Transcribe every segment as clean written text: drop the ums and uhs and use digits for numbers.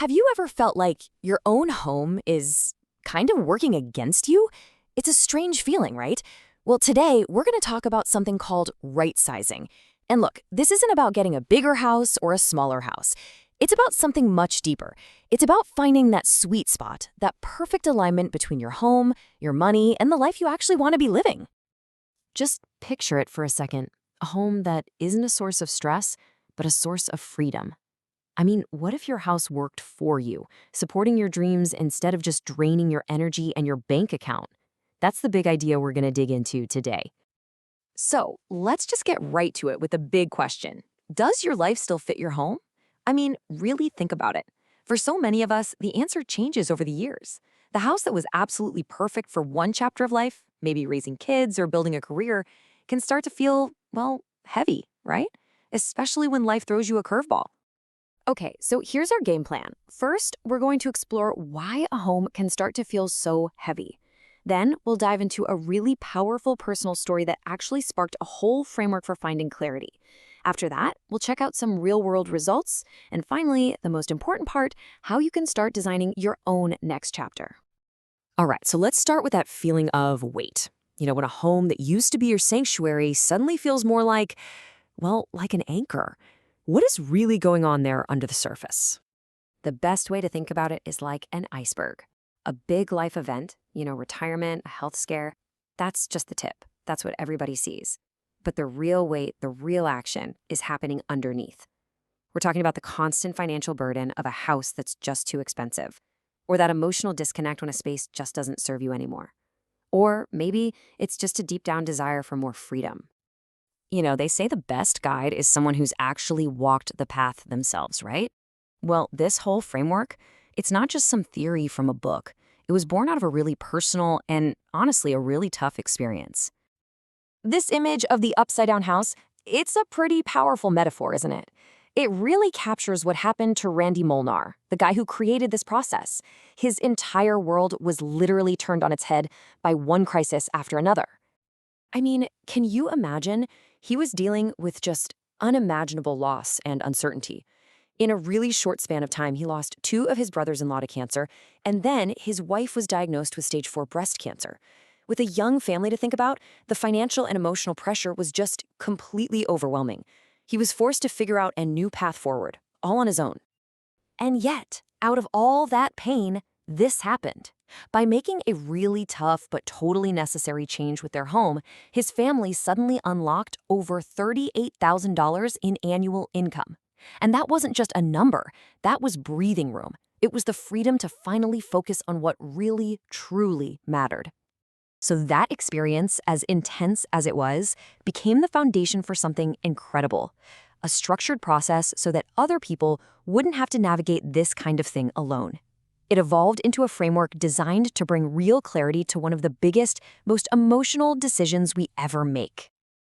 Have you ever felt like your own home is kind of working against you? It's a strange feeling, right? Well, today we're going to talk about something called right-sizing. And look, this isn't about getting a bigger house or a smaller house. It's about something much deeper. It's about finding that sweet spot, that perfect alignment between your home, your money, and the life you actually want to be living. Just picture it for a second. A home that isn't a source of stress, but a source of freedom. I mean, what if your house worked for you, supporting your dreams instead of just draining your energy and your bank account? That's the big idea we're going to dig into today. So let's just get right to it with the big question. Does your life still fit your home? I mean, really think about it. For so many of us, the answer changes over the years. The house that was absolutely perfect for one chapter of life, maybe raising kids or building a career, can start to feel, well, heavy, right? Especially when life throws you a curveball. Okay, so here's our game plan. First, we're going to explore why a home can start to feel so heavy. Then, we'll dive into a really powerful personal story that actually sparked a whole framework for finding clarity. After that, we'll check out some real-world results. And finally, the most important part, how you can start designing your own next chapter. All right, so let's start with that feeling of weight. When a home that used to be your sanctuary suddenly feels more like, well, like an anchor. What is really going on there under the surface? The best way to think about it is like an iceberg. A big life event, retirement, a health scare, that's just the tip. That's what everybody sees. But the real weight, the real action is happening underneath. We're talking about the constant financial burden of a house that's just too expensive, or that emotional disconnect when a space just doesn't serve you anymore. Or maybe it's just a deep down desire for more freedom. They say the best guide is someone who's actually walked the path themselves, right? Well, this whole framework, it's not just some theory from a book. It was born out of a really personal and, honestly, a really tough experience. This image of the upside-down house, it's a pretty powerful metaphor, isn't it? It really captures what happened to Randy Molnar, the guy who created this process. His entire world was literally turned on its head by one crisis after another. I mean, can you imagine? He was dealing with just unimaginable loss and uncertainty. In a really short span of time, he lost two of his brothers-in-law to cancer, and then his wife was diagnosed with stage 4 breast cancer. With a young family to think about, the financial and emotional pressure was just completely overwhelming. He was forced to figure out a new path forward, all on his own. And yet, out of all that pain, this happened. By making a really tough but totally necessary change with their home, his family suddenly unlocked over $38,000 in annual income. And that wasn't just a number, that was breathing room. It was the freedom to finally focus on what really, truly mattered. So that experience, as intense as it was, became the foundation for something incredible. A structured process so that other people wouldn't have to navigate this kind of thing alone. It evolved into a framework designed to bring real clarity to one of the biggest, most emotional decisions we ever make.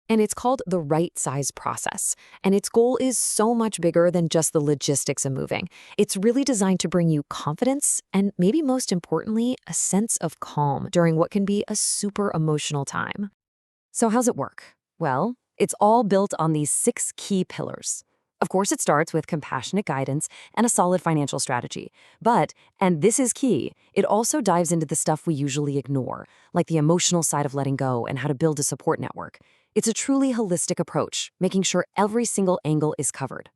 And it's called the right size process. And its goal is so much bigger than just the logistics of moving. It's really designed to bring you confidence and, maybe most importantly, a sense of calm during what can be a super emotional time. So how's it work? Well, it's all built on these 6 key pillars. Of course, it starts with compassionate guidance and a solid financial strategy. But, and this is key, it also dives into the stuff we usually ignore, like the emotional side of letting go and how to build a support network. It's a truly holistic approach, making sure every single angle is covered.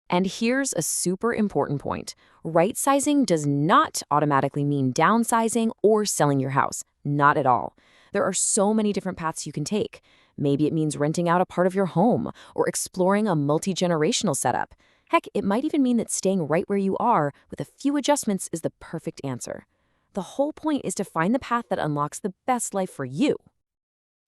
And here's a super important point. Right-sizing does not automatically mean downsizing or selling your house. Not at all. There are so many different paths you can take. Maybe it means renting out a part of your home or exploring a multi-generational setup. Heck, it might even mean that staying right where you are with a few adjustments is the perfect answer. The whole point is to find the path that unlocks the best life for you.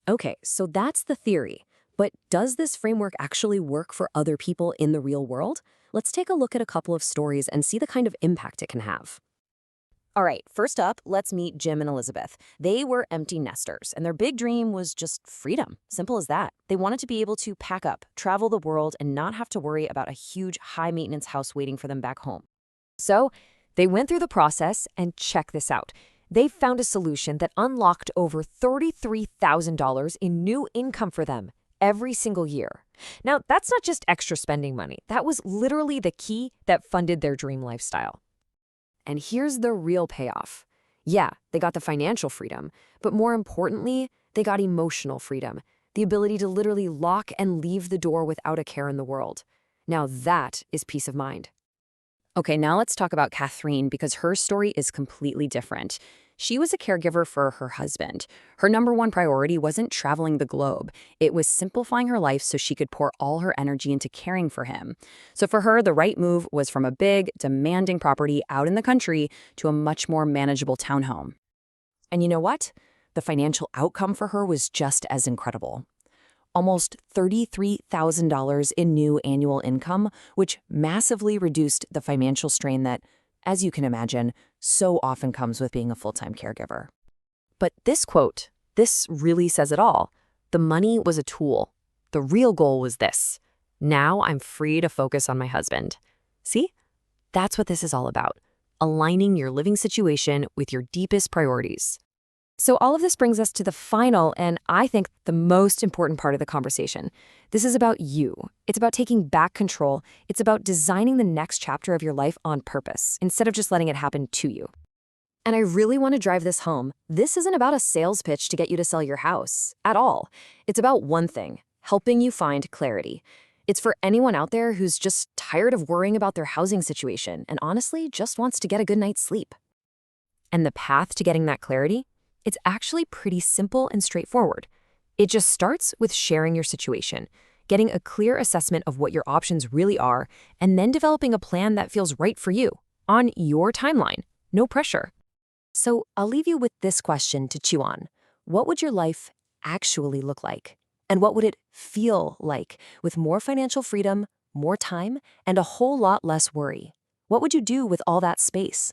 Okay, so that's the theory. But does this framework actually work for other people in the real world? Let's take a look at a couple of stories and see the kind of impact it can have. All right, first up, let's meet Jim and Elizabeth. They were empty nesters, and their big dream was just freedom. Simple as that. They wanted to be able to pack up, travel the world, and not have to worry about a huge, high-maintenance house waiting for them back home. So they went through the process, and check this out. They found a solution that unlocked over $33,000 in new income for them every single year. Now, that's not just extra spending money. That was literally the key that funded their dream lifestyle. And here's the real payoff. Yeah, they got the financial freedom, but more importantly, they got emotional freedom, the ability to literally lock and leave the door without a care in the world. Now that is peace of mind. Okay, now let's talk about Catherine because her story is completely different. She was a caregiver for her husband. Her number one priority wasn't traveling the globe. It was simplifying her life so she could pour all her energy into caring for him. So for her, the right move was from a big, demanding property out in the country to a much more manageable townhome. And you know what? The financial outcome for her was just as incredible. Almost $33,000 in new annual income, which massively reduced the financial strain that, as you can imagine, so often comes with being a full-time caregiver. But this quote, this really says it all. The money was a tool. The real goal was this. Now I'm free to focus on my husband. See? That's what this is all about. Aligning your living situation with your deepest priorities. So all of this brings us to the final and I think the most important part of the conversation. This is about you. It's about taking back control. It's about designing the next chapter of your life on purpose instead of just letting it happen to you. And I really want to drive this home. This isn't about a sales pitch to get you to sell your house at all. It's about one thing, helping you find clarity. It's for anyone out there who's just tired of worrying about their housing situation and honestly just wants to get a good night's sleep. And the path to getting that clarity? It's actually pretty simple and straightforward. It just starts with sharing your situation, getting a clear assessment of what your options really are, and then developing a plan that feels right for you, on your timeline, no pressure. So I'll leave you with this question to chew on. What would your life actually look like? And what would it feel like with more financial freedom, more time, and a whole lot less worry? What would you do with all that space?